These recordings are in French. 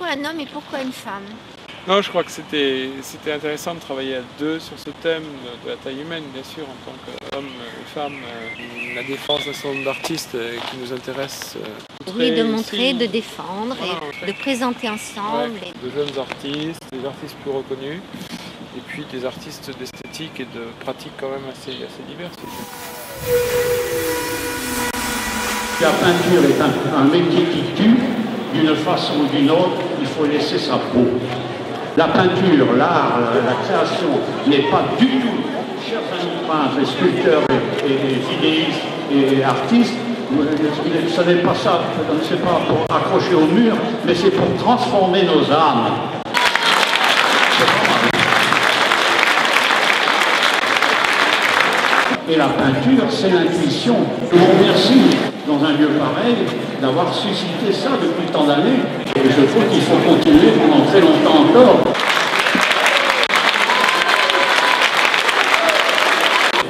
pourquoi un homme et pourquoi une femme? Non, je crois que c'était intéressant de travailler à deux sur ce thème de la taille humaine, bien sûr, en tant qu'homme et femme. La défense d'un certain nombre d'artistes qui nous intéresse. Oui, de montrer, de défendre voilà, et de présenter ensemble. Ouais, de jeunes artistes, des artistes plus reconnus, et puis des artistes d'esthétique et de pratiques quand même assez diverses. La peinture est un métier qui tue, d'une façon ou d'une autre, il faut laisser sa peau. La peinture, l'art, la création n'est pas du tout, chers amis peintres et sculpteurs et vidéistes et artistes, ce n'est pas ça, c'est pas pour accrocher au mur, mais c'est pour transformer nos âmes. Et la peinture, c'est l'intuition. Je vous remercie, dans un lieu pareil, d'avoir suscité ça depuis tant d'années. Et je trouve qu'il faut continuer pendant très longtemps encore.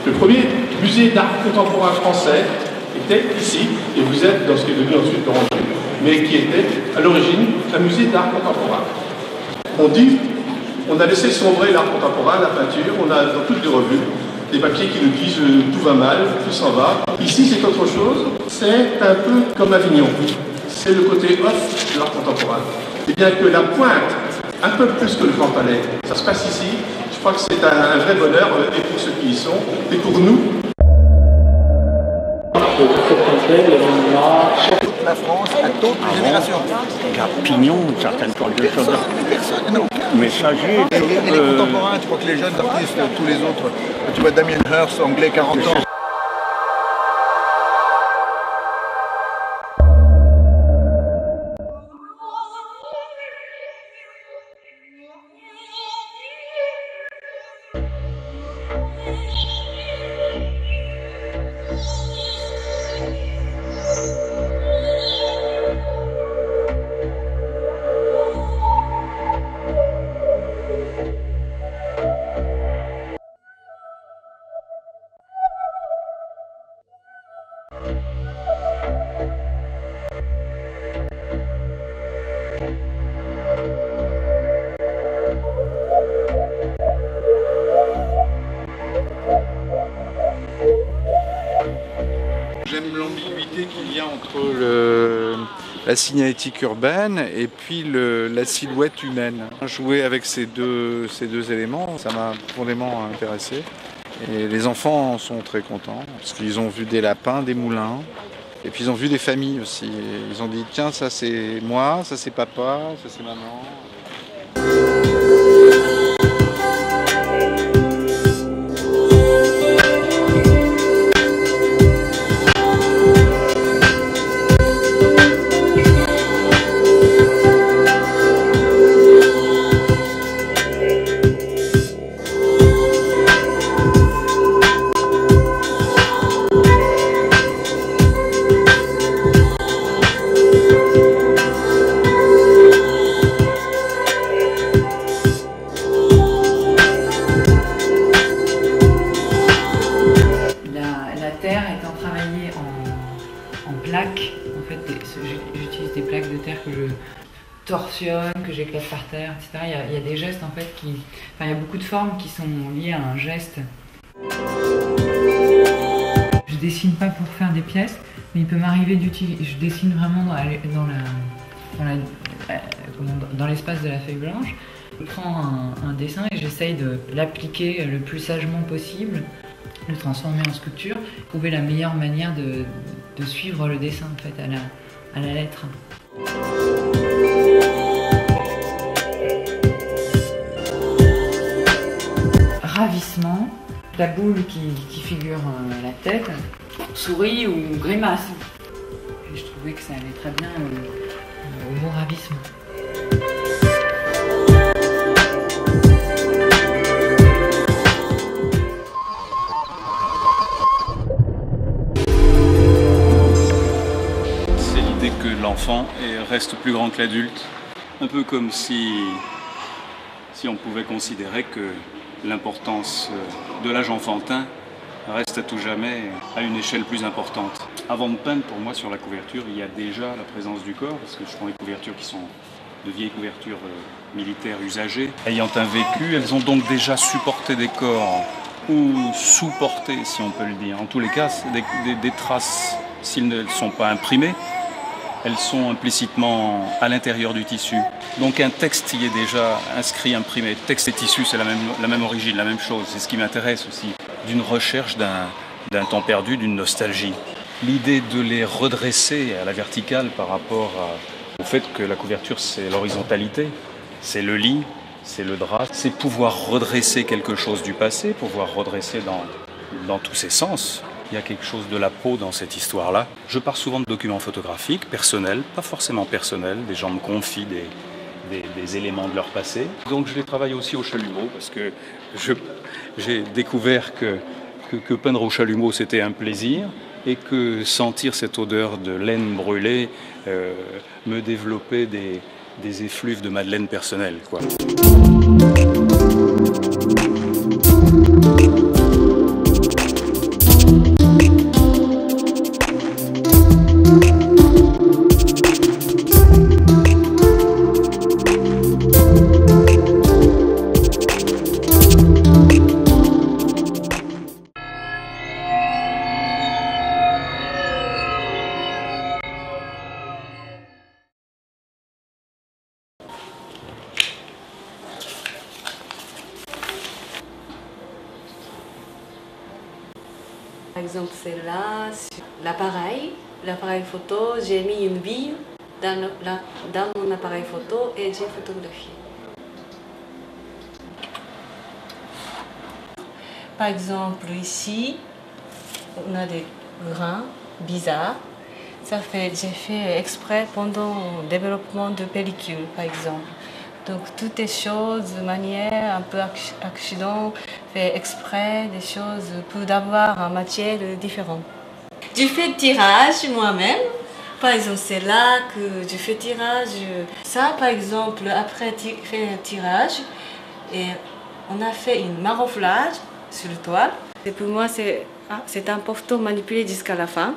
Le premier musée d'art contemporain français était ici, et vous êtes dans ce qui est devenu ensuite Orangerie, mais qui était à l'origine un musée d'art contemporain. On dit, on a laissé sombrer l'art contemporain, la peinture, on a dans toutes les revues des papiers qui nous disent tout va mal, tout s'en va. Ici c'est autre chose, c'est un peu comme Avignon, c'est le côté off de l'art contemporain. Et bien que la pointe, un peu plus que le Grand Palais, ça se passe ici, je crois que c'est un vrai bonheur, et pour ceux qui y sont, et pour nous. La France à d'autres générations. Il y a Pignon, certaines toiles de choses. Personne, non. Messager. Et les contemporains, tu crois que les jeunes artistes, tous les autres, tu vois Damien Hirst, anglais, 40 ans. J'aime l'ambiguïté qu'il y a entre la signalétique urbaine et puis la silhouette humaine. Jouer avec ces deux éléments, ça m'a profondément intéressé. Et les enfants en sont très contents parce qu'ils ont vu des lapins, des moulins, et puis ils ont vu des familles aussi. Et ils ont dit tiens, ça c'est moi, ça c'est papa, ça c'est maman. En plaques, en fait, j'utilise des plaques de terre que je torsionne, que j'éclate par terre, etc. Il y a des gestes en fait il y a beaucoup de formes qui sont liées à un geste. Je dessine pas pour faire des pièces, mais il peut m'arriver d'utiliser. Je dessine vraiment dans l'espace de la feuille blanche. Je prends un dessin et j'essaye de l'appliquer le plus sagement possible, le transformer en sculpture, trouver la meilleure manière de suivre le dessin en fait à la lettre. Ravissement, la boule qui figure la tête, souris ou grimace. Et je trouvais que ça allait très bien au mot ravissement. Que l'enfant reste plus grand que l'adulte, un peu comme si on pouvait considérer que l'importance de l'âge enfantin reste à tout jamais à une échelle plus importante. Avant de peindre, pour moi, sur la couverture, il y a déjà la présence du corps, parce que je prends des couvertures qui sont de vieilles couvertures militaires usagées. Ayant un vécu, elles ont donc déjà supporté des corps, ou sous-porté, si on peut le dire. En tous les cas, des traces, s'ils ne sont pas imprimées, elles sont implicitement à l'intérieur du tissu. Donc un texte y est déjà inscrit, imprimé. Texte et tissu, c'est la même origine, la même chose. C'est ce qui m'intéresse aussi, d'une recherche d'un temps perdu, d'une nostalgie. L'idée de les redresser à la verticale par rapport au fait que la couverture, c'est l'horizontalité, c'est le lit, c'est le drap, c'est pouvoir redresser quelque chose du passé, pouvoir redresser dans tous ses sens. Il y a quelque chose de la peau dans cette histoire-là. Je pars souvent de documents photographiques, personnels, pas forcément personnels. Des gens me confient des éléments de leur passé. Donc je les travaille aussi au chalumeau parce que j'ai découvert que peindre au chalumeau, c'était un plaisir et que sentir cette odeur de laine brûlée me développait des effluves de madeleine personnelle, quoi. Par exemple, c'est là, sur l'appareil photo, j'ai mis une bille dans mon appareil photo et j'ai photographié. Par exemple, ici, on a des grains bizarres. J'ai fait exprès pendant le développement de pellicule, par exemple. Donc, toutes les choses de manière un peu accident, fait exprès des choses pour avoir une matière différente. Je fais tirage moi-même. Par exemple, c'est là que je fais tirage. Ça, par exemple, après faire un tirage, et on a fait une marouflage sur le toile. Et pour moi, c'est important de manipuler jusqu'à la fin.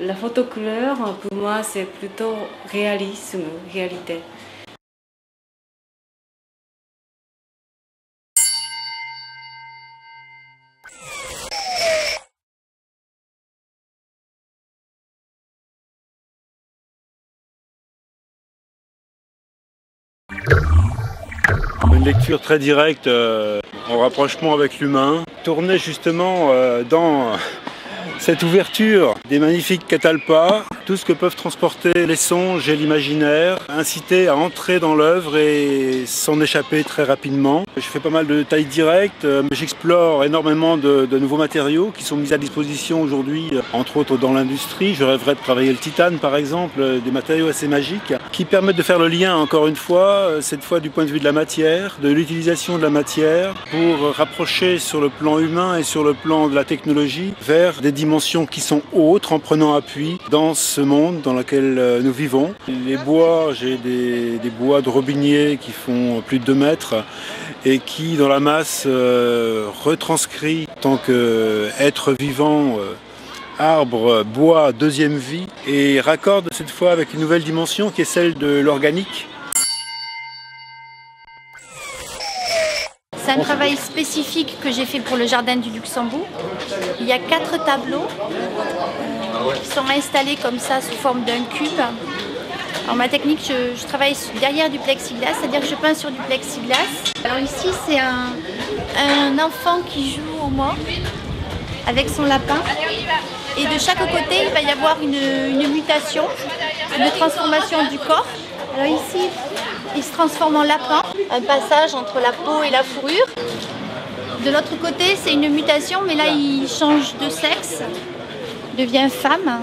La photo couleur, pour moi, c'est plutôt réalisme, réalité. Une lecture très directe en rapprochement avec l'humain, tournée justement dans cette ouverture des magnifiques catalpas, tout ce que peuvent transporter les songes et l'imaginaire, inciter à entrer dans l'œuvre et s'en échapper très rapidement. Je fais pas mal de tailles directes, j'explore énormément de nouveaux matériaux qui sont mis à disposition aujourd'hui, entre autres dans l'industrie. Je rêverais de travailler le titane par exemple, des matériaux assez magiques qui permettent de faire le lien encore une fois, cette fois du point de vue de la matière, de l'utilisation de la matière pour rapprocher sur le plan humain et sur le plan de la technologie vers des dimensions qui sont autres en prenant appui dans ce monde dans lequel nous vivons. Les bois, j'ai des bois de robinier qui font plus de 2 mètres et qui dans la masse retranscrit en tant qu'être vivant, arbre, bois, deuxième vie et raccorde cette fois avec une nouvelle dimension qui est celle de l'organique. C'est un travail spécifique que j'ai fait pour le Jardin du Luxembourg. Il y a 4 tableaux qui sont installés comme ça sous forme d'un cube. Alors ma technique, je travaille derrière du plexiglas, c'est-à-dire que je peins sur du plexiglas. Alors ici, c'est un enfant qui joue au mort avec son lapin. Et de chaque côté, il va y avoir une mutation, une transformation du corps. Alors ici, il se transforme en lapin, un passage entre la peau et la fourrure. De l'autre côté, c'est une mutation, mais là, il change de sexe, devient femme.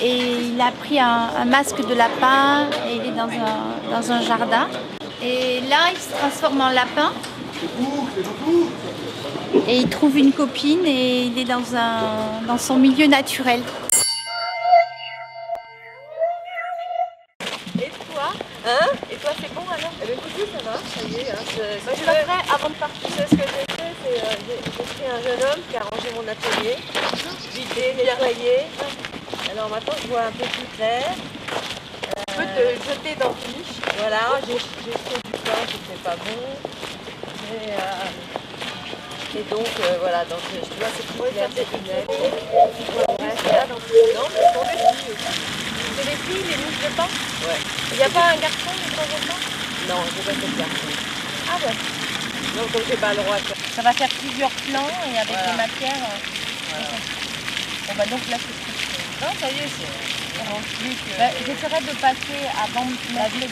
Et il a pris un masque de lapin et il est dans un jardin. Et là, il se transforme en lapin. Et il trouve une copine et il est dans son milieu naturel. Et toi, Et toi, c'est bon alors? Eh bien, écoutez, ça va, ça y est. Je le ferai avant de partir. Ce que j'ai fait, c'est j'ai pris un jeune homme qui a rangé mon atelier, vidé, nettoyé. Alors maintenant, je vois un peu plus clair. peux te jeter dans le niche. Voilà, j'ai fait du pain, c'était pas bon. Et donc, voilà, donc, tu vois, c'est tout clair, c'est tout net. Non, mais ce sont des filles aussi. C'est les filles, les mouches de pain? Ouais. Il n'y a pas un garçon de temps en temps? Non, j'ai pas fait de garçon. Ah ouais. Donc, j'ai pas le droit. Ça va faire plusieurs plans et avec Voilà. les matières. Voilà. Bon bah donc là c'est tout. Non, ça y est, c'est... J'essaierai de passer avant la vie.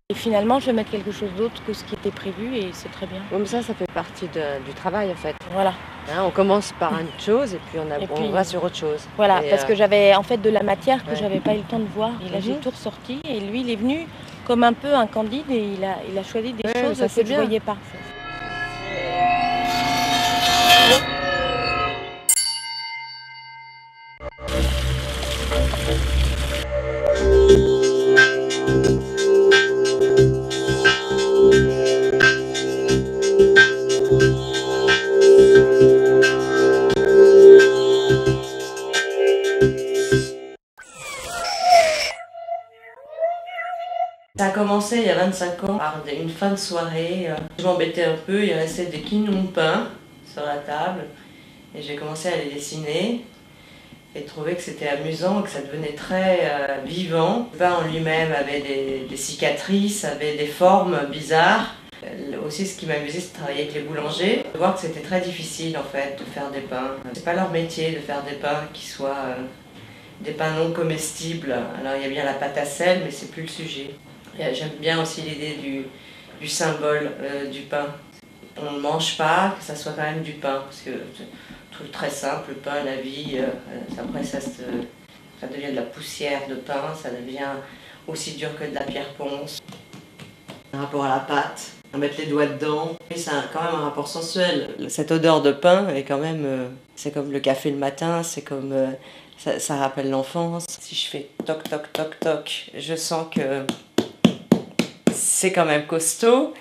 Et finalement, je vais mettre quelque chose d'autre que ce qui était prévu et c'est très bien. Comme ça fait partie du travail en fait. Voilà. Hein, on commence par une chose et puis on va sur autre chose. Voilà, Et, parce que j'avais en fait de la matière que ouais. j'avais pas eu le temps de voir. Et là, j'ai tout ressorti et lui, il est venu comme un peu un candide et il a choisi des choses ça, que c'est je bien. voyais pas. Ça a commencé il y a 25 ans par une fin de soirée. Je m'embêtais un peu, il restait des quignons de pain sur la table et j'ai commencé à les dessiner et trouvé que c'était amusant, que ça devenait très vivant. Le pain en lui-même avait des cicatrices, avait des formes bizarres. Aussi, ce qui m'amusait, c'est de travailler avec les boulangers, de voir que c'était très difficile en fait de faire des pains. C'est pas leur métier de faire des pains qui soient des pains non comestibles. Alors il y a bien la pâte à sel, mais c'est plus le sujet. J'aime bien aussi l'idée du symbole du pain. On ne mange pas, que ça soit quand même du pain, parce que je trouve très simple, le pain, la vie, après ça devient de la poussière de pain, ça devient aussi dur que de la pierre ponce. Par rapport à la pâte, à mettre les doigts dedans, c'est quand même un rapport sensuel. Cette odeur de pain est quand même, c'est comme le café le matin, c'est comme, ça rappelle l'enfance. Si je fais toc toc toc toc, je sens que c'est quand même costaud,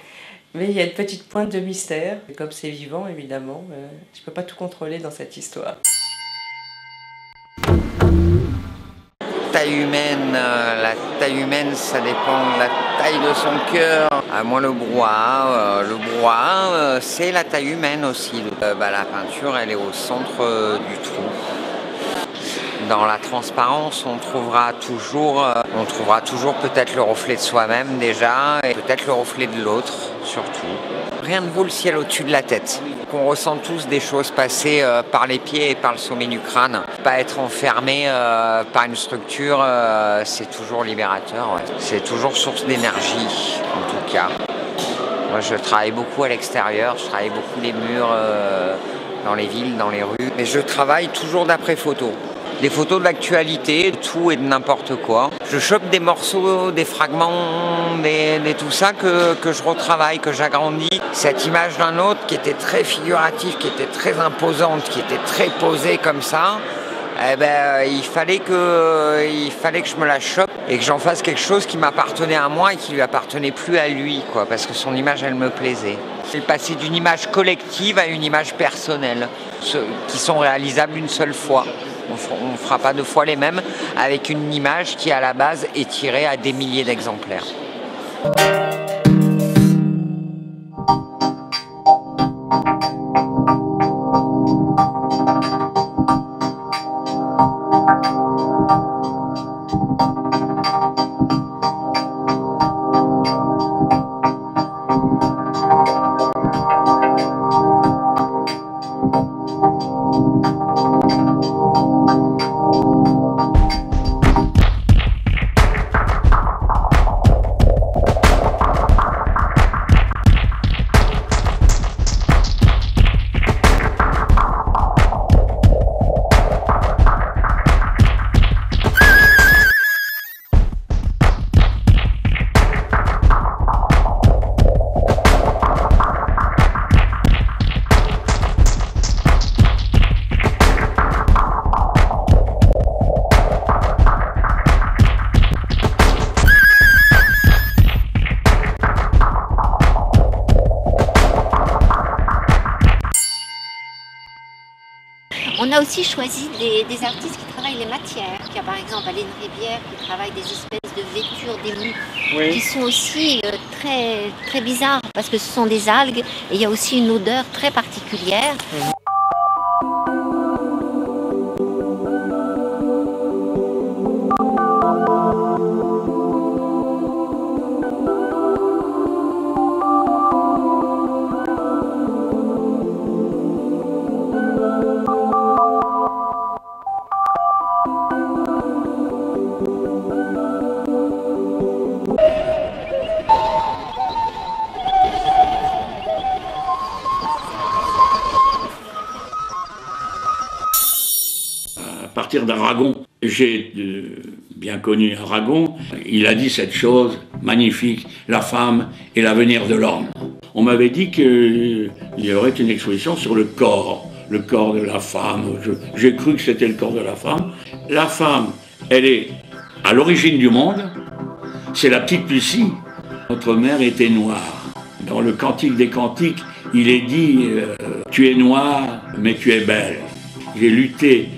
mais il y a une petite pointe de mystère. Et comme c'est vivant, évidemment, je ne peux pas tout contrôler dans cette histoire. La taille humaine, ça dépend de la taille de son cœur. Moi, le brouhaha, c'est la taille humaine aussi. La peinture, elle est au centre du trou. Dans la transparence, on trouvera toujours peut-être le reflet de soi-même déjà, et peut-être le reflet de l'autre surtout. Rien ne vaut le ciel au-dessus de la tête. On ressent tous des choses passer par les pieds et par le sommet du crâne. Pas être enfermé par une structure, c'est toujours libérateur. Ouais. C'est toujours source d'énergie, en tout cas. Moi, je travaille beaucoup à l'extérieur, je travaille beaucoup les murs dans les villes, dans les rues. Mais je travaille toujours d'après photo. Des photos de l'actualité, de tout et de n'importe quoi. Je chope des morceaux, des fragments, tout ça que je retravaille, que j'agrandis. Cette image d'un autre qui était très figurative, qui était très imposante, qui était très posée comme ça, il fallait que je me la chope et que j'en fasse quelque chose qui m'appartenait à moi et qui lui appartenait plus à lui, quoi, parce que son image, elle me plaisait. C'est passer d'une image collective à une image personnelle, qui sont réalisables une seule fois. On ne fera pas deux fois les mêmes avec une image qui à la base est tirée à des milliers d'exemplaires. On a aussi choisi des artistes qui travaillent les matières. Il y a par exemple Alain Rivière qui travaille des espèces de vêtures, des moules, qui sont aussi très, très bizarres parce que ce sont des algues et il y a aussi une odeur très particulière. À partir d'Aragon, j'ai bien connu Aragon, il a dit cette chose magnifique, la femme est l'avenir de l'homme. On m'avait dit qu'il y aurait une exposition sur le corps de la femme. J'ai cru que c'était le corps de la femme. La femme, elle est à l'origine du monde, c'est la petite Lucie. Notre mère était noire. Dans le Cantique des Cantiques, il est dit tu es noire, mais tu es belle. J'ai lutté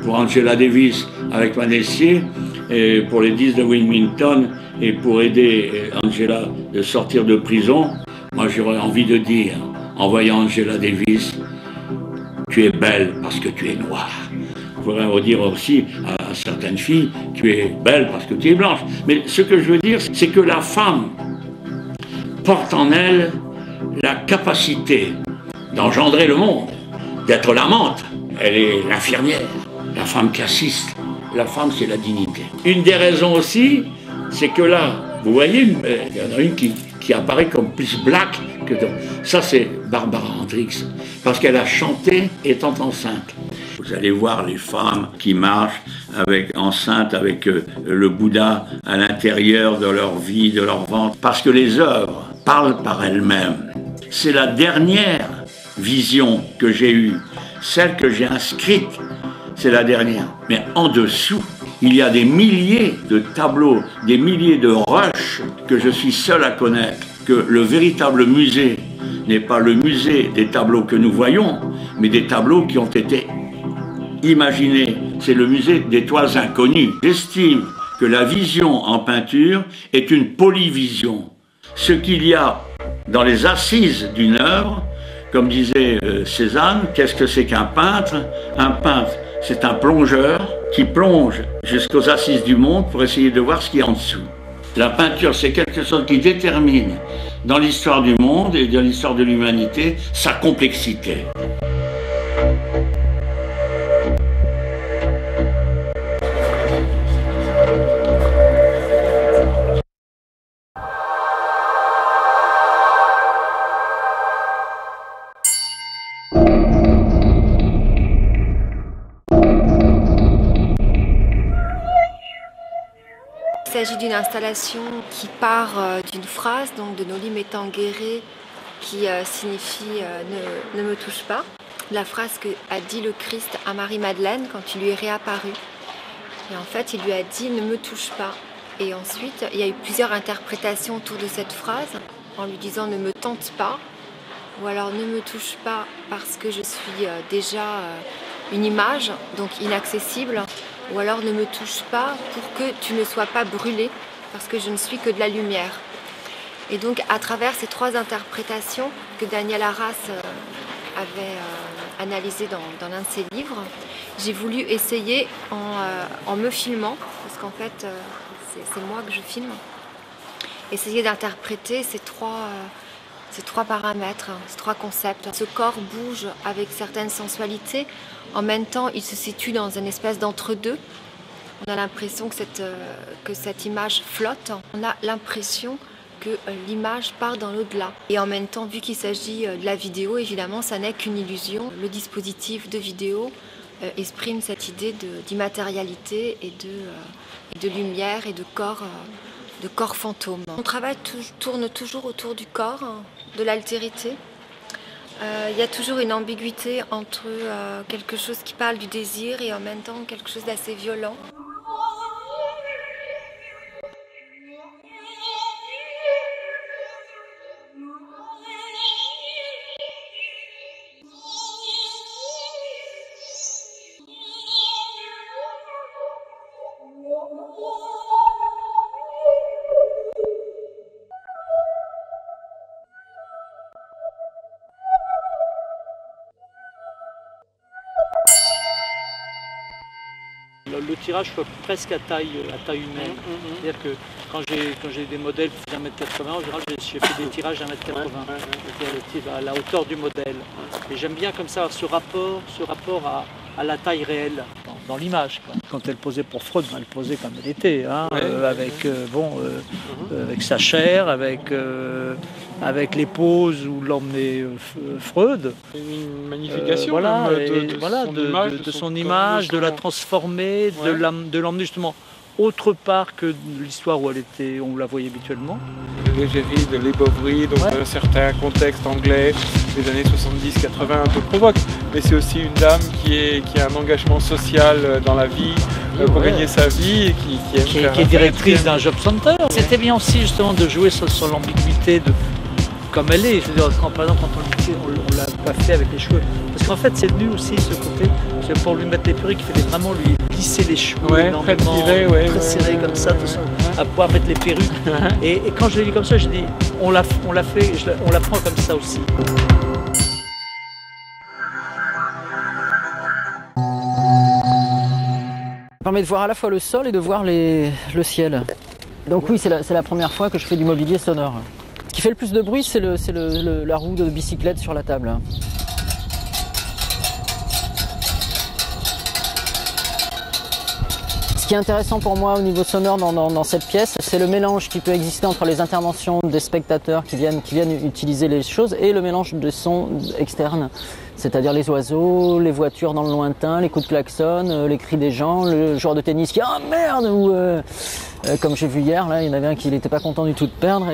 pour Angela Davis avec Manessier, et pour les 10 de Wilmington, et pour aider Angela de sortir de prison. Moi, j'aurais envie de dire, en voyant Angela Davis, tu es belle parce que tu es noire. Je pourrais dire aussi à certaines filles, tu es belle parce que tu es blanche. Mais ce que je veux dire, c'est que la femme porte en elle la capacité d'engendrer le monde, d'être l'amante. Elle est l'infirmière, la femme qui assiste. La femme, c'est la dignité. Une des raisons aussi, c'est que là, vous voyez, il y en a une qui apparaît comme plus black que d'autres. Ça, c'est Barbara Hendricks, parce qu'elle a chanté étant enceinte. Vous allez voir les femmes qui marchent enceintes avec le Bouddha à l'intérieur de leur vie, de leur ventre, parce que les œuvres parlent par elles-mêmes. C'est la dernière vision que j'ai eue, celle que j'ai inscrite, c'est la dernière. Mais en dessous, il y a des milliers de tableaux, des milliers de rushs que je suis seul à connaître, que le véritable musée n'est pas le musée des tableaux que nous voyons, mais des tableaux qui ont été imaginés. C'est le musée des toiles inconnues. J'estime que la vision en peinture est une polyvision. Ce qu'il y a dans les assises d'une œuvre, comme disait Cézanne, qu'est-ce que c'est qu'un peintre? Un peintre, c'est un plongeur qui plonge jusqu'aux assises du monde pour essayer de voir ce qu'il y a en dessous. La peinture, c'est quelque chose qui détermine dans l'histoire du monde et dans l'histoire de l'humanité sa complexité. Il s'agit d'une installation qui part d'une phrase, donc de Noli Me Tangere, qui signifie ne me touche pas. La phrase qu'a dit le Christ à Marie-Madeleine quand il lui est réapparu. Et en fait, il lui a dit ne me touche pas. Et ensuite, il y a eu plusieurs interprétations autour de cette phrase, en lui disant ne me tente pas, ou alors ne me touche pas parce que je suis déjà une image, donc inaccessible. Ou alors ne me touche pas pour que tu ne sois pas brûlé, parce que je ne suis que de la lumière. Et donc à travers ces trois interprétations que Daniel Arras avait analysées dans l'un de ses livres, j'ai voulu essayer en me filmant, parce qu'en fait c'est moi que je filme, essayer d'interpréter ces trois paramètres, ces trois concepts. Ce corps bouge avec certaines sensualités. En même temps, il se situe dans une espèce d'entre-deux. On a l'impression que cette image flotte. On a l'impression que l'image part dans l'au-delà. Et en même temps, vu qu'il s'agit de la vidéo, évidemment, ça n'est qu'une illusion. Le dispositif de vidéo exprime cette idée d'immatérialité et de lumière et de corps fantôme. Mon travail tourne toujours autour du corps, de l'altérité. Il y a toujours une ambiguïté entre quelque chose qui parle du désir et en même temps quelque chose d'assez violent. Le tirage soit presque à taille humaine. C'est-à-dire que quand j'ai des modèles qui font 1m80, en général j'ai fait des tirages d'1m80, c'est-à-dire à la hauteur du modèle. Et j'aime bien comme ça ce rapport à la taille réelle dans l'image. Quand elle posait pour Freud, elle posait comme elle était, hein, avec sa chair, avec les poses où l'emmenait Freud. Une magnification de son image, de la transformer, de l'emmener justement autre part que l'histoire où on la voyait habituellement. De l'égérie, de l'ébauverie, donc un certain contexte anglais des années 70-80 un peu provoque, mais c'est aussi une dame qui a un engagement social dans la vie pour gagner sa vie et qui est directrice d'un job center. C'était bien aussi justement de jouer sur l'ambiguïté comme elle est. Je veux dire, par exemple, quand on l'a pas fait avec les cheveux. Parce qu'en fait, c'est venu aussi ce côté, pour lui mettre les perruques, il fallait vraiment lui lisser les cheveux énormément, très serré comme ça, à pouvoir mettre les perruques. Et quand je l'ai vu comme ça, je dis, on la prend comme ça aussi. Ça permet de voir à la fois le sol et de voir le ciel. Donc oui, c'est la première fois que je fais du mobilier sonore. Ce qui fait le plus de bruit, c'est la roue de bicyclette sur la table. Ce qui est intéressant pour moi au niveau sonore dans cette pièce, c'est le mélange qui peut exister entre les interventions des spectateurs qui viennent utiliser les choses et le mélange de sons externes. C'est-à-dire les oiseaux, les voitures dans le lointain, les coups de klaxon, les cris des gens, le joueur de tennis qui « Ah merde !» ou comme j'ai vu hier, là, il y en avait un qui n'était pas content du tout de perdre.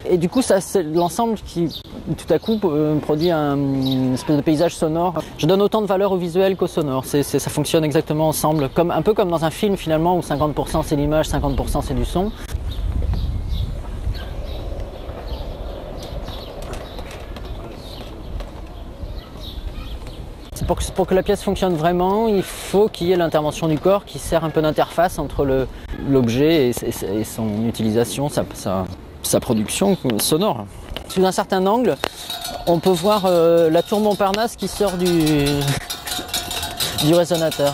Et du coup, ça, c'est l'ensemble qui, tout à coup, produit une espèce de paysage sonore. Je donne autant de valeur au visuel qu'au sonore. Ça fonctionne exactement ensemble, un peu comme dans un film finalement, où 50% c'est l'image, 50% c'est du son. Pour que la pièce fonctionne vraiment, il faut qu'il y ait l'intervention du corps qui sert un peu d'interface entre l'objet et son utilisation, sa production sonore. Sous un certain angle, on peut voir la tour Montparnasse qui sort du résonateur.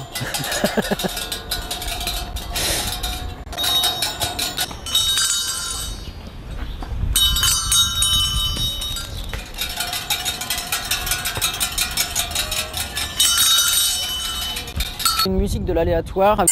Une musique de l'aléatoire.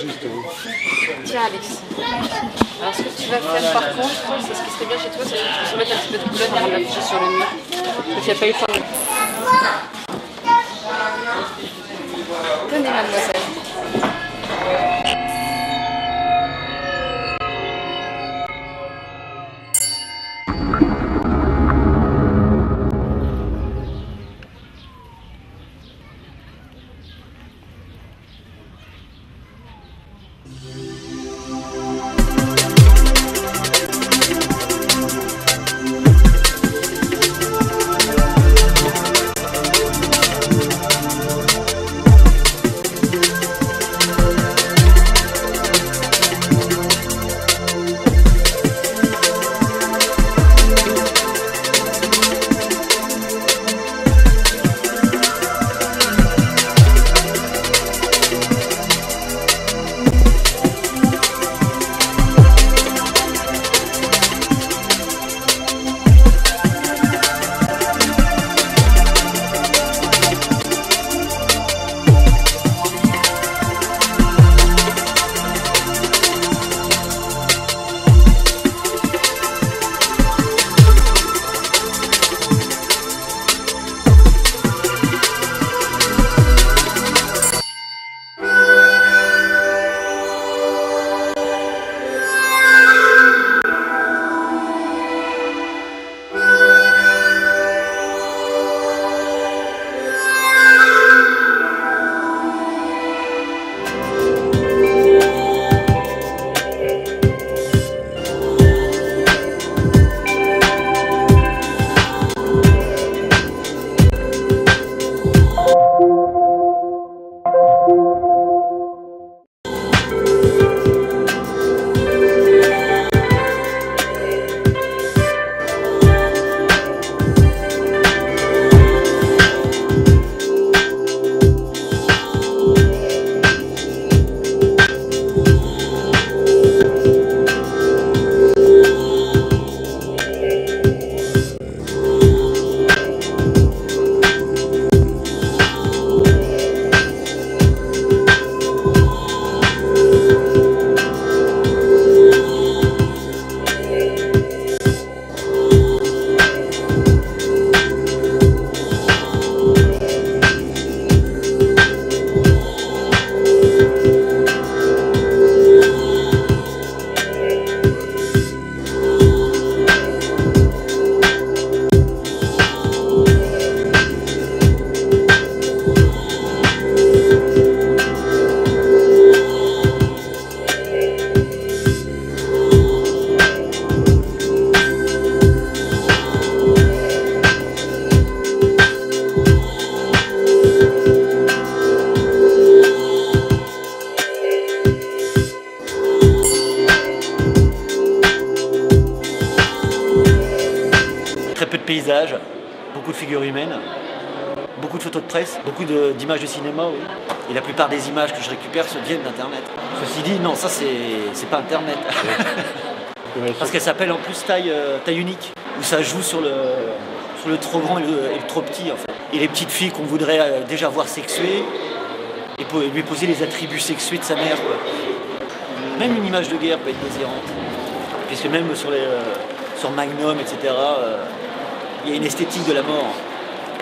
justement. Tiens Alex. Alors ce que tu vas faire par contre, c'est ce qui serait bien chez toi, c'est que tu peux mettre un petit peu de couleur avant de l'afficher sur le mur. Donc il n'y a pas eu le temps de... Tenez mademoiselle. Très peu de paysages, beaucoup de figures humaines, beaucoup de photos de presse, beaucoup d'images de cinéma. Oui. Et la plupart des images que je récupère viennent d'Internet. Ceci dit, non, ça c'est pas Internet. Parce qu'elle s'appelle en plus taille unique, où ça joue sur le trop grand et le trop petit en fait. Et les petites filles qu'on voudrait déjà voir sexuées, et lui poser les attributs sexués de sa mère. Quoi. Même une image de guerre peut être désirante. Puisque même sur Magnum, etc., il y a une esthétique de la mort.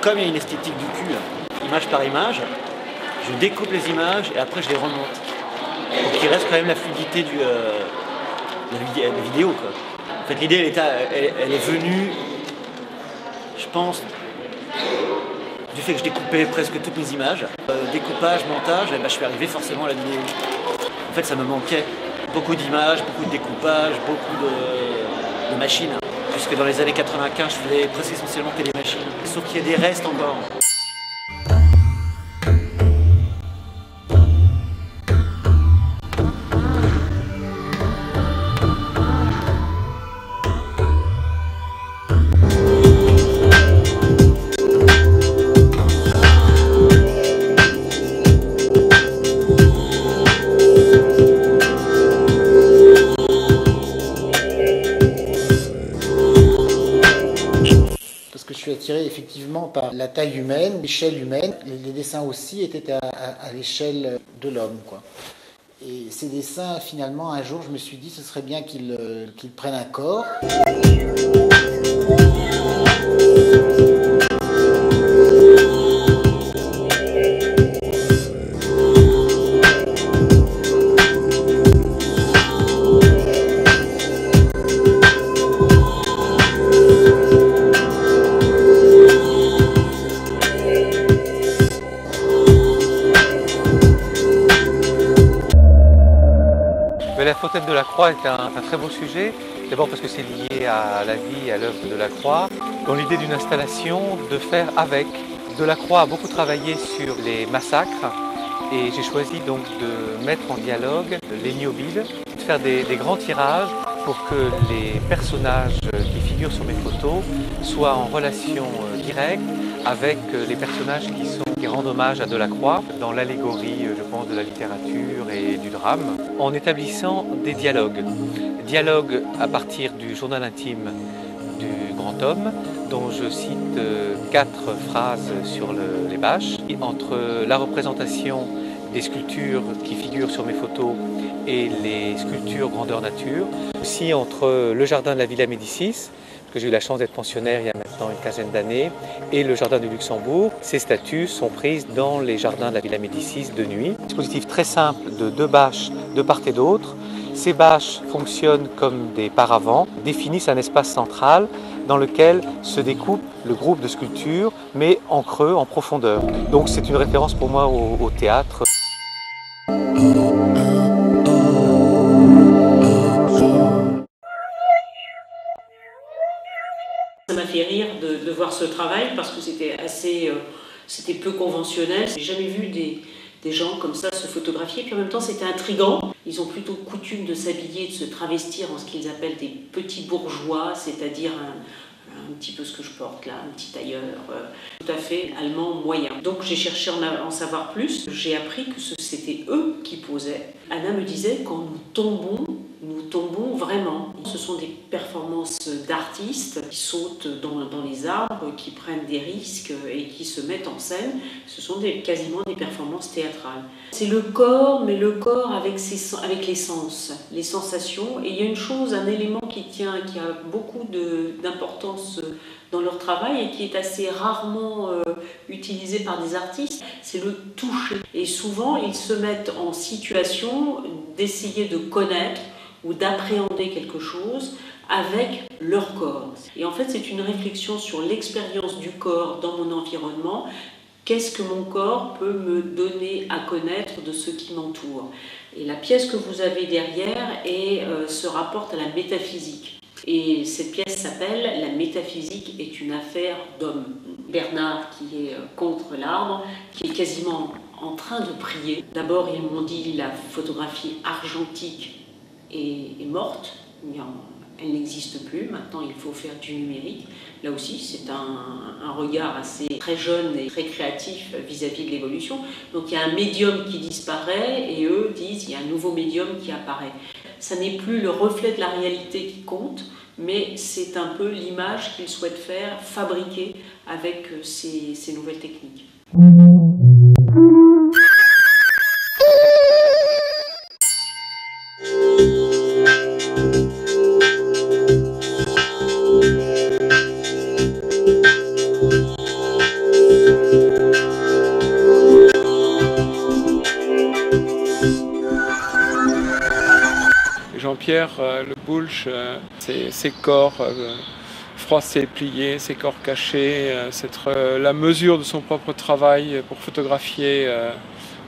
Comme il y a une esthétique du cul, image par image, je découpe les images et après je les remonte. Pour qu'il reste quand même la fluidité de la vidéo. Quoi. En fait, l'idée, elle est venue, je pense, du fait que je découpais presque toutes mes images. Découpage, montage, je suis arrivé forcément à la vidéo. En fait, ça me manquait. Beaucoup d'images, beaucoup de découpage, beaucoup de machines. Puisque dans les années 95, je faisais presque essentiellement que des machines. Sauf qu'il y a des restes encore. Attiré effectivement par la taille humaine, l'échelle humaine. Les dessins aussi étaient à l'échelle de l'homme, quoi. Et ces dessins, finalement, un jour, je me suis dit, ce serait bien qu'ils prennent un corps. La Fontaine de la Croix est un très beau sujet, d'abord parce que c'est lié à la vie et à l'œuvre de Delacroix. Dans l'idée d'une installation, de faire avec. Delacroix a beaucoup travaillé sur les massacres et j'ai choisi donc de mettre en dialogue les Niobiles, de faire des grands tirages pour que les personnages qui figurent sur mes photos soient en relation directe avec les personnages qui rendent hommage à Delacroix dans l'allégorie, je pense, de la littérature et du drame, en établissant des dialogues. Dialogues à partir du journal intime du grand homme, dont je cite 4 phrases sur les bâches, entre la représentation des sculptures qui figurent sur mes photos et les sculptures grandeur nature, aussi entre le jardin de la Villa Médicis, que j'ai eu la chance d'être pensionnaire il y a maintenant une quinzaine d'années, et le jardin du Luxembourg. Ces statues sont prises dans les jardins de la Villa Médicis de nuit. Un dispositif très simple de 2 bâches de part et d'autre. Ces bâches fonctionnent comme des paravents, définissent un espace central dans lequel se découpe le groupe de sculptures, mais en creux, en profondeur. Donc c'est une référence pour moi au théâtre. Ça m'a fait rire de voir ce travail parce que c'était peu conventionnel. J'ai jamais vu des gens comme ça se photographier, puis en même temps c'était intriguant. Ils ont plutôt coutume de s'habiller, de se travestir en ce qu'ils appellent des petits bourgeois, c'est-à-dire un petit peu ce que je porte là, un petit tailleur, tout à fait allemand moyen. Donc j'ai cherché à en savoir plus. J'ai appris que c'était eux qui posaient. Anna me disait, quand nous tombons vraiment. Ce sont des performances d'artistes qui sautent dans les arbres, qui prennent des risques et qui se mettent en scène. Ce sont quasiment des performances théâtrales. C'est le corps, mais le corps avec les sens, les sensations. Et il y a une chose, un élément qui a beaucoup d'importance dans leur travail et qui est assez rarement utilisé par des artistes, c'est le toucher. Et souvent, ils se mettent en situation d'essayer de connaître ou d'appréhender quelque chose avec leur corps. Et en fait, c'est une réflexion sur l'expérience du corps dans mon environnement. Qu'est-ce que mon corps peut me donner à connaître de ce qui m'entoure? Et la pièce que vous avez derrière se rapporte à la métaphysique. Et cette pièce s'appelle « La métaphysique est une affaire d'homme ». Bernard, qui est contre l'arbre, qui est quasiment en train de prier. D'abord, ils m'ont dit la photographie argentique est morte, elle n'existe plus, maintenant il faut faire du numérique. Là aussi, c'est un regard assez très jeune et très créatif vis-à-vis de l'évolution. Donc il y a un médium qui disparaît et eux disent il y a un nouveau médium qui apparaît. Ça n'est plus le reflet de la réalité qui compte, mais c'est un peu l'image qu'ils souhaitent fabriquer avec ces nouvelles techniques. Jean-Pierre Le Boulch, ses corps froissés, pliés, ses corps cachés, c'est la mesure de son propre travail pour photographier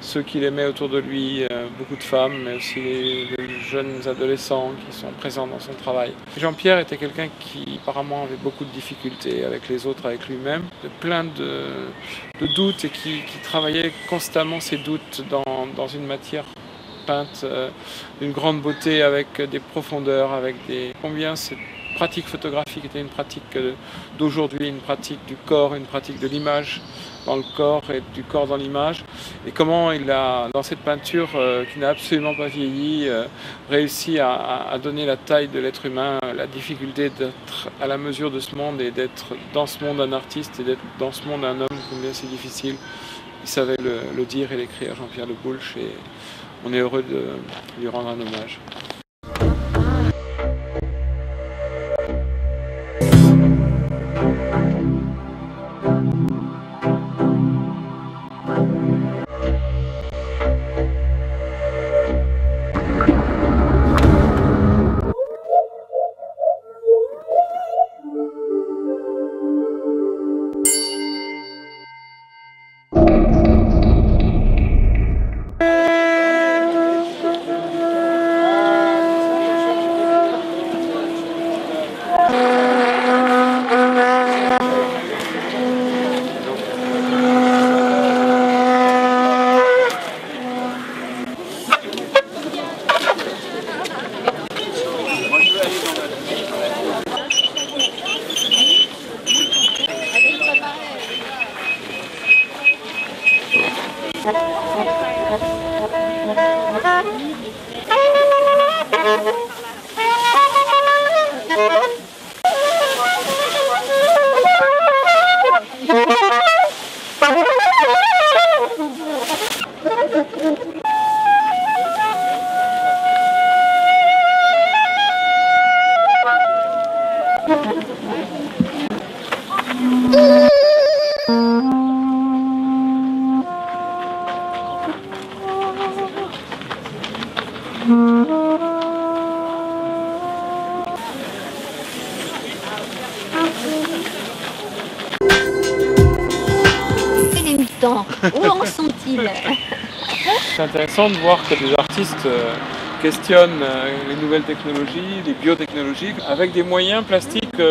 ceux qu'il aimait autour de lui, beaucoup de femmes, mais aussi les jeunes adolescents qui sont présents dans son travail. Jean-Pierre était quelqu'un qui apparemment avait beaucoup de difficultés avec les autres, avec lui-même, plein de doutes et qui travaillait constamment ses doutes dans une matière peinte d'une grande beauté avec des profondeurs, combien cette pratique photographique était une pratique d'aujourd'hui, une pratique du corps, une pratique de l'image dans le corps et du corps dans l'image, et comment il a, dans cette peinture qui n'a absolument pas vieilli, réussi à donner la taille de l'être humain, la difficulté d'être à la mesure de ce monde et d'être dans ce monde un artiste et d'être dans ce monde un homme, combien c'est difficile. Il savait le dire et l'écrire, Jean-Pierre Le Boulch, et on est heureux de lui rendre un hommage. Où en sont-ils? C'est intéressant de voir que des artistes questionnent les nouvelles technologies, les biotechnologies, avec des moyens plastiques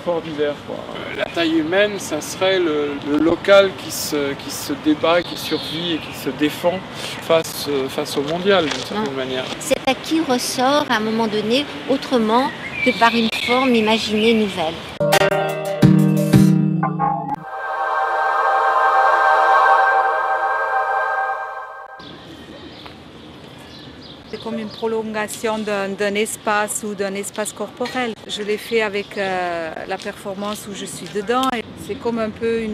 fort divers, quoi. La taille humaine, ça serait le local qui se débat, qui survit et qui se défend face au mondial, d'une certaine manière. Cet acquis ressort à un moment donné autrement que par une forme imaginée nouvelle. C'est comme une prolongation d'un espace ou d'un espace corporel. Je l'ai fait avec la performance où je suis dedans. C'est comme un peu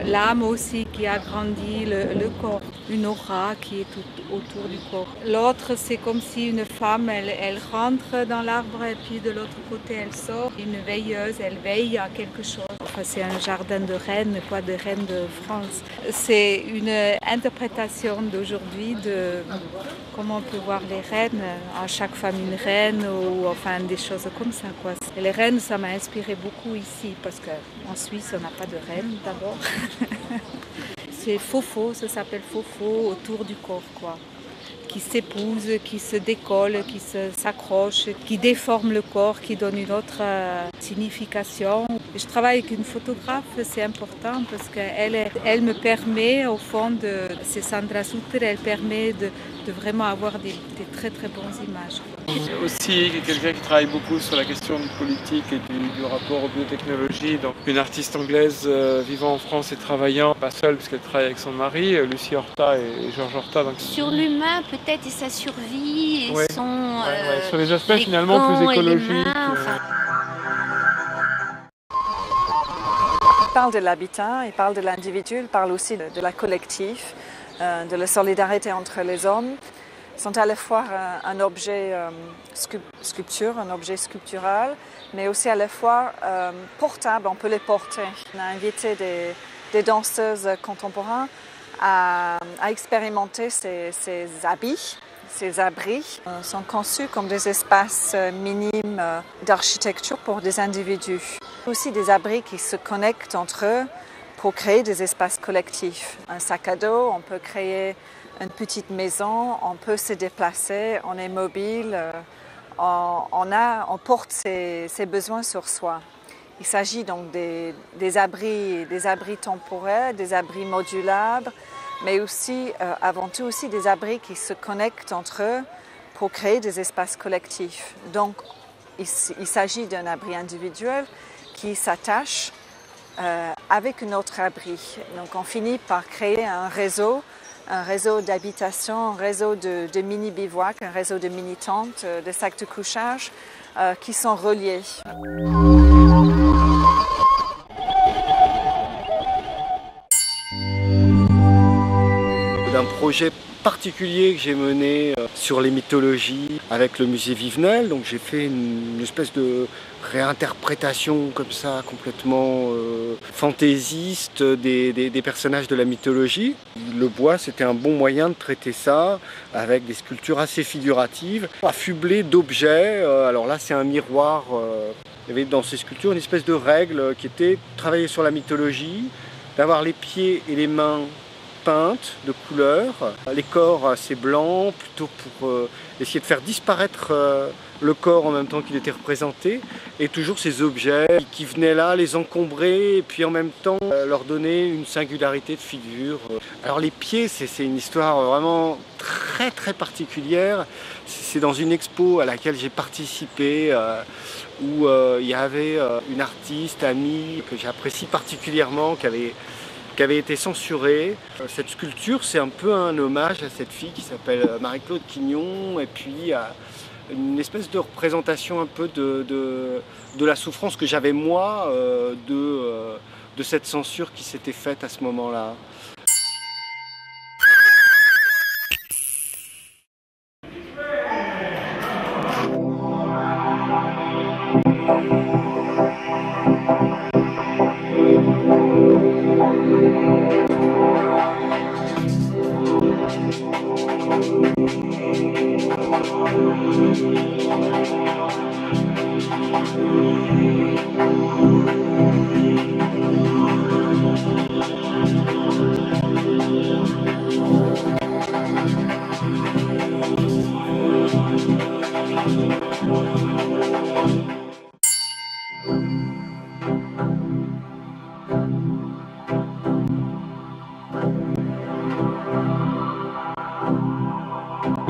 l'âme aussi qui agrandit le corps, une aura qui est tout autour du corps. L'autre, c'est comme si une femme, elle rentre dans l'arbre et puis de l'autre côté, elle sort. Une veilleuse, elle veille à quelque chose. Enfin, c'est un jardin de reines, mais pas de reines de France. C'est une interprétation d'aujourd'hui de comment on peut voir les reines, à chaque femme une reine ou enfin des choses comme ça, quoi. Et les reines, ça m'a inspiré beaucoup ici parce qu'en Suisse, on n'a pas de reine d'abord. C'est faux-faux, ça s'appelle faux-faux autour du corps, quoi. Qui s'épouse, qui se décolle, qui s'accroche, qui déforme le corps, qui donne une autre signification. Je travaille avec une photographe, c'est important parce qu'elle me permet, au fond, c'est Sandra Sutter, elle permet de vraiment avoir des très très bonnes images. Aussi quelqu'un qui travaille beaucoup sur la question du politique et du rapport aux biotechnologies. Donc une artiste anglaise vivant en France et travaillant, pas seule puisqu'elle travaille avec son mari, Lucie Horta et Georges Horta. Donc... Sur l'humain peut-être et sa survie et sur les aspects finalement plus écologiques. Il parle de l'habitat, il parle de l'individu, il parle aussi de la collectif, de la solidarité entre les hommes. Ils sont à la fois un objet sculpture, un objet sculptural, mais aussi à la fois portable, on peut les porter. On a invité des danseuses contemporaines à expérimenter ces habits. Ces abris sont conçus comme des espaces minimes d'architecture pour des individus. Aussi des abris qui se connectent entre eux pour créer des espaces collectifs. Un sac à dos, on peut créer une petite maison, on peut se déplacer, on est mobile, on porte ses besoins sur soi. Il s'agit donc des abris temporaires, des abris modulables, mais aussi, avant tout, aussi des abris qui se connectent entre eux pour créer des espaces collectifs. Donc, il s'agit d'un abri individuel qui s'attache avec un autre abri. Donc, on finit par créer un réseau d'habitation, un réseau de mini-bivouacs, un réseau de mini-tentes, de sacs de couchage qui sont reliés. D'un projet particulier que j'ai mené sur les mythologies avec le musée Vivenel. Donc j'ai fait une espèce de réinterprétation comme ça complètement fantaisiste des personnages de la mythologie. Le bois, c'était un bon moyen de traiter ça avec des sculptures assez figuratives, affublées d'objets. Alors là, c'est un miroir. Il y avait dans ces sculptures une espèce de règle qui était de travailler sur la mythologie, d'avoir les pieds et les mains peintes de couleurs, les corps assez blancs, plutôt pour essayer de faire disparaître le corps en même temps qu'il était représenté, et toujours ces objets qui venaient là les encombrer et puis en même temps leur donner une singularité de figure. Alors les pieds, c'est une histoire vraiment très particulière. C'est dans une expo à laquelle j'ai participé où il y avait une artiste amie que j'apprécie particulièrement qui avait été censurée. Cette sculpture, c'est un peu un hommage à cette fille qui s'appelle Marie-Claude Quignon, et puis une espèce de représentation un peu de la souffrance que j'avais moi de cette censure qui s'était faite à ce moment-là.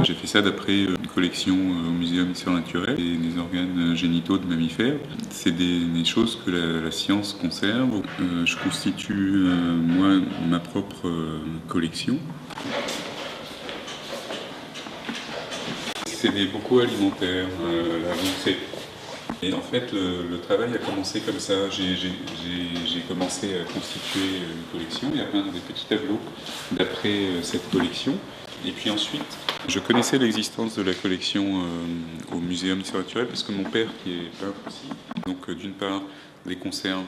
J'ai fait ça d'après une collection au Muséum d'histoire naturelle et des organes génitaux de mammifères. C'est des choses que la science conserve. Je constitue, moi, ma propre collection. C'est des bocaux alimentaires. Et en fait, le travail a commencé comme ça. J'ai commencé à constituer une collection et à peindre des petits tableaux d'après cette collection. Et puis ensuite, je connaissais l'existence de la collection au Muséum d'histoire naturelle parce que mon père, qui est peintre aussi, donc d'une part des conserves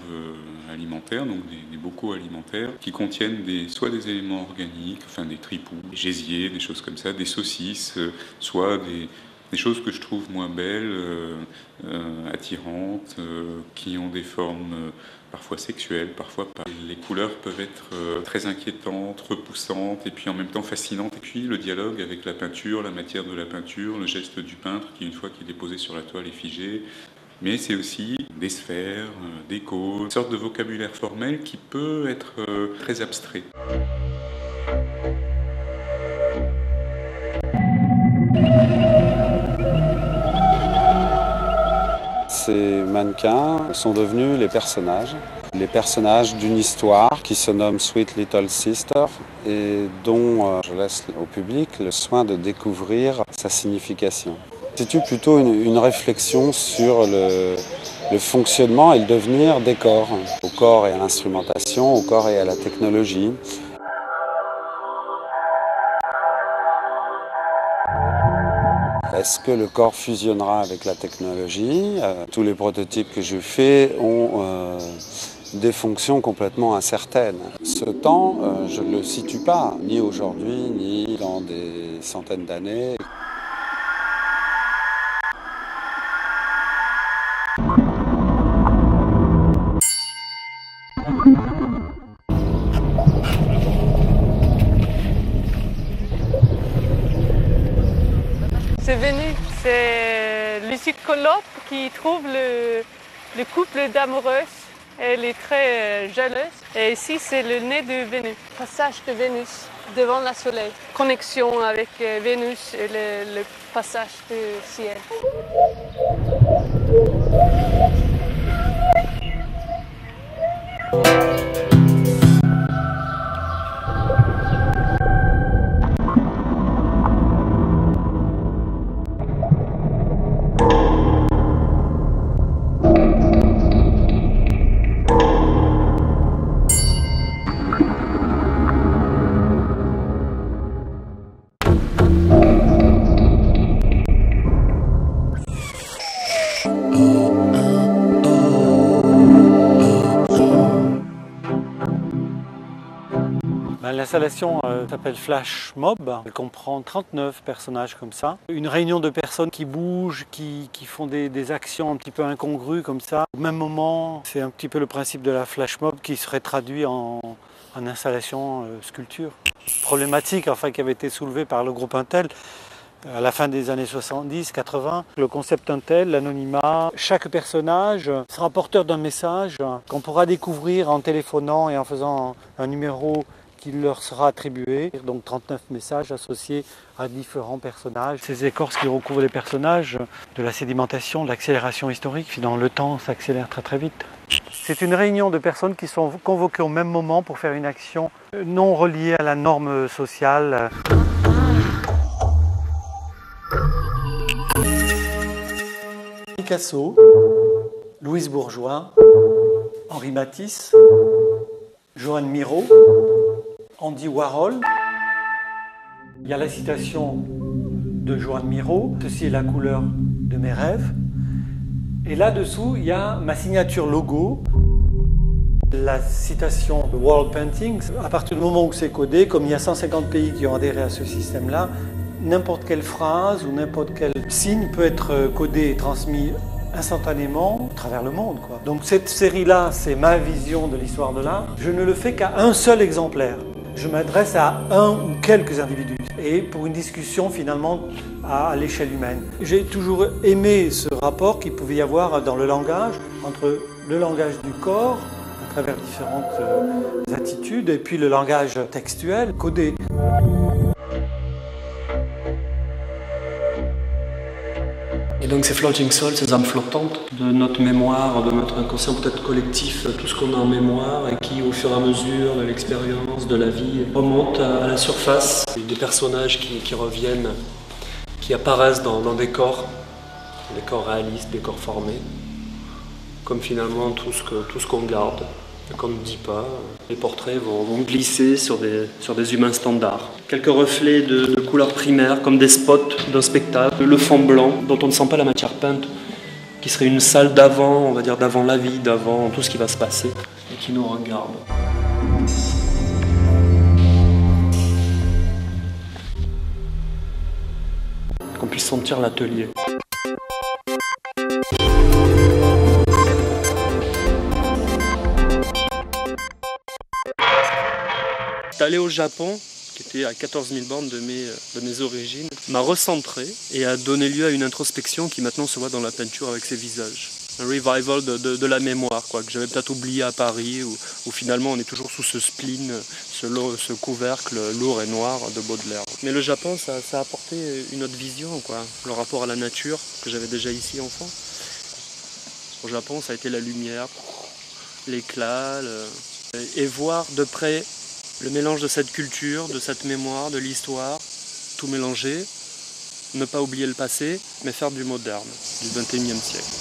alimentaires, donc des bocaux alimentaires qui contiennent soit des éléments organiques, enfin des tripous, des gésiers, des choses comme ça, des saucisses, soit des choses que je trouve moins belles, attirantes, qui ont des formes parfois sexuelles, parfois pas. Les couleurs peuvent être très inquiétantes, repoussantes et puis en même temps fascinantes. Et puis le dialogue avec la peinture, la matière de la peinture, le geste du peintre qui, une fois qu'il est posé sur la toile, est figé. Mais c'est aussi des sphères, des cônes, une sorte de vocabulaire formel qui peut être très abstrait. Ces mannequins sont devenus les personnages d'une histoire qui se nomme Sweet Little Sister et dont je laisse au public le soin de découvrir sa signification. C'est plutôt une réflexion sur le fonctionnement et le devenir des corps, au corps et à l'instrumentation, au corps et à la technologie. Est-ce que le corps fusionnera avec la technologie? Tous les prototypes que je fais ont des fonctions complètement incertaines. Ce temps, je ne le situe pas, ni aujourd'hui, ni dans des centaines d'années. C'est Vénus, c'est le cyclope qui trouve le couple d'amoureuses. Elle est très jalouse. Et ici, c'est le nez de Vénus, passage de Vénus devant le soleil. Connexion avec Vénus et le passage du ciel. L'installation s'appelle Flash Mob. Elle comprend 39 personnages comme ça. Une réunion de personnes qui bougent, qui font des actions un petit peu incongrues comme ça. Au même moment, c'est un petit peu le principe de la Flash Mob qui serait traduit en installation sculpture. Problématique qui avait été soulevée par le groupe Intel à la fin des années 70-80. Le concept Intel, l'anonymat, chaque personnage sera porteur d'un message qu'on pourra découvrir en téléphonant et en faisant un numéro qui leur sera attribué. Donc 39 messages associés à différents personnages. Ces écorces qui recouvrent les personnages, de la sédimentation, de l'accélération historique, finalement le temps s'accélère très très vite. C'est une réunion de personnes qui sont convoquées au même moment pour faire une action non reliée à la norme sociale. Picasso, Louise Bourgeois, Henri Matisse, Joan Miró, Andy Warhol. Il y a la citation de Joan Miró, « Ceci est la couleur de mes rêves ». Et là-dessous, il y a ma signature logo, la citation de World Painting. À partir du moment où c'est codé, comme il y a 150 pays qui ont adhéré à ce système-là, n'importe quelle phrase ou n'importe quel signe peut être codé et transmis instantanément à travers le monde, quoi. Donc cette série-là, c'est ma vision de l'histoire de l'art. Je ne le fais qu'à un seul exemplaire. Je m'adresse à un ou quelques individus. Et pour une discussion finalement à l'échelle humaine. J'ai toujours aimé ce rapport qu'il pouvait y avoir dans le langage, entre le langage du corps, à travers différentes attitudes, et puis le langage textuel, codé. Et donc ces floating souls, ces âmes flottantes de notre mémoire, de notre inconscient peut-être collectif, tout ce qu'on a en mémoire et qui au fur et à mesure de l'expérience, de la vie, remonte à la surface. Des personnages qui reviennent, qui apparaissent dans des corps réalistes, des corps formés, comme finalement tout ce qu'on garde. Qu'on ne dit pas, les portraits vont glisser sur des humains standards. Quelques reflets de couleurs primaires, comme des spots d'un spectacle, le fond blanc, dont on ne sent pas la matière peinte, qui serait une salle d'avant, on va dire d'avant la vie, d'avant tout ce qui va se passer, et qui nous regarde. Qu'on puisse sentir l'atelier. Aller au Japon, qui était à 14 000 bornes de mes origines, m'a recentré et a donné lieu à une introspection qui maintenant se voit dans la peinture avec ses visages. Un revival de la mémoire, que j'avais peut-être oublié à Paris, où finalement on est toujours sous ce spleen, ce couvercle lourd et noir de Baudelaire. Mais le Japon, ça a apporté une autre vision, le rapport à la nature que j'avais déjà ici enfant. Au Japon, ça a été la lumière, l'éclat, et voir de près le mélange de cette culture, de cette mémoire, de l'histoire, tout mélanger, ne pas oublier le passé, mais faire du moderne, du XXIe siècle.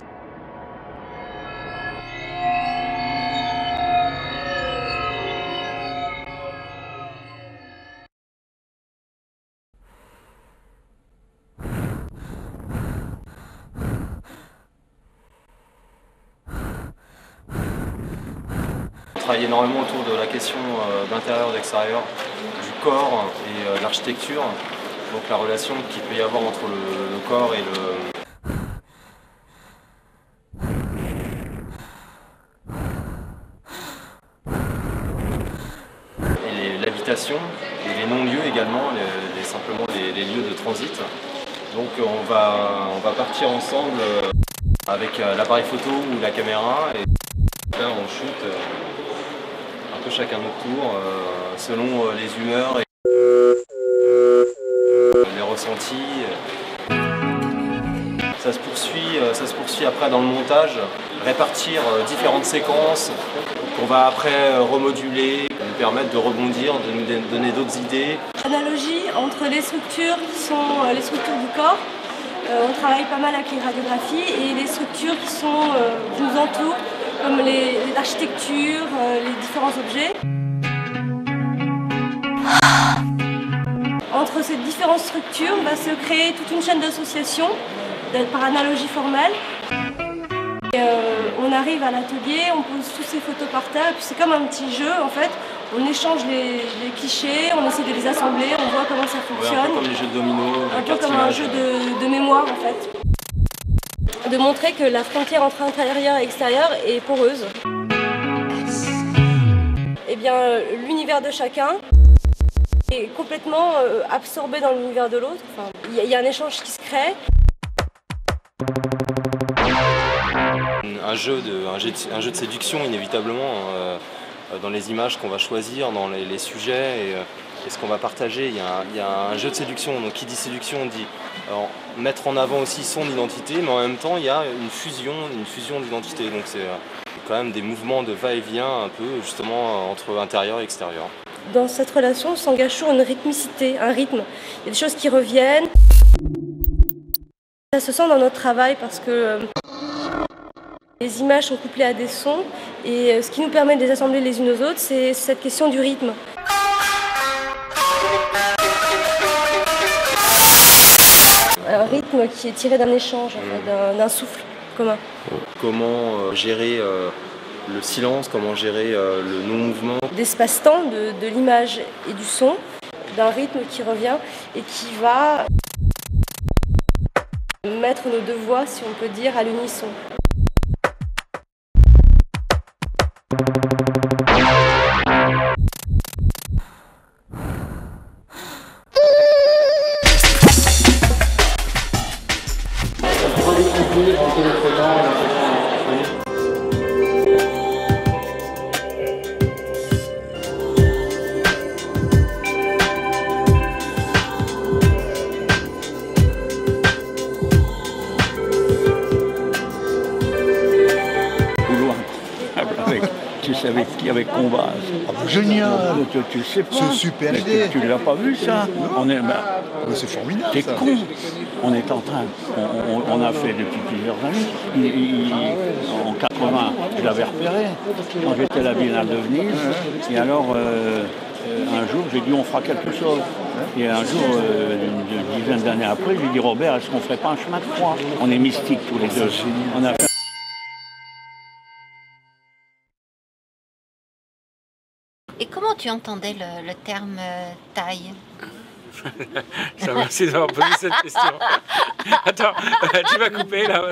On travaille énormément autour de la question d'intérieur, d'extérieur, du corps et de l'architecture. Donc la relation qu'il peut y avoir entre le corps et l'habitation et les non-lieux également, simplement les lieux de transit. Donc on va partir ensemble avec l'appareil photo ou la caméra et là on shoot un peu chacun notre tour selon les humeurs et les ressentis. Ça se poursuit après dans le montage, répartir différentes séquences qu'on va après remoduler, nous permettre de rebondir, de nous donner d'autres idées. L'analogie entre les structures qui sont les structures du corps, on travaille pas mal avec les radiographies, et les structures qui nous entourent, comme l'architecture, les différents objets. Entre ces différentes structures, va se créer toute une chaîne d'associations par analogie formelle. Et, on arrive à l'atelier, on pose toutes ces photos par terre, et puis c'est comme un petit jeu en fait. On échange les clichés, on essaie de les assembler, on voit comment ça fonctionne. Ouais, un peu comme les jeux de domino. Un peu comme un jeu de mémoire en fait. De montrer que la frontière entre intérieur et extérieur est poreuse. Et bien l'univers de chacun est complètement absorbé dans l'univers de l'autre. Enfin, il y a un échange qui se crée. Un jeu de séduction inévitablement dans les images qu'on va choisir, dans les sujets et ce qu'on va partager. Il y a un jeu de séduction, donc qui dit séduction on dit mettre en avant aussi son identité, mais en même temps il y a une fusion d'identité. Donc c'est quand même des mouvements de va-et-vient un peu justement entre intérieur et extérieur. Dans cette relation s'engage toujours une rythmicité, un rythme. Il y a des choses qui reviennent. Ça se sent dans notre travail parce que les images sont couplées à des sons et ce qui nous permet de les assembler les unes aux autres, c'est cette question du rythme. Un rythme qui est tiré d'un échange, en fait, d'un souffle commun. Comment gérer le silence, comment gérer le non-mouvement. D'espace-temps, de l'image et du son, d'un rythme qui revient et qui va mettre nos deux voix, si on peut dire, à l'unisson. Tu savais qui avait combat. Génial. Tu le sais pas. C'est super idée. Tu l'as pas vu ça? C'est formidable. T'es con. On est en train. On a fait depuis plusieurs années. En 80, je l'avais repéré quand j'étais à la Biennale de Venise. Et alors, un jour, j'ai dit on fera quelque chose. Et un jour, une dizaine d'années après, je lui ai dit Robert, est-ce qu'on ferait pas un chemin de croix? On est mystiques tous les deux. On a fait Et comment tu entendais le terme taille? Merci d'avoir posé cette question. Attends, tu m'as coupé là.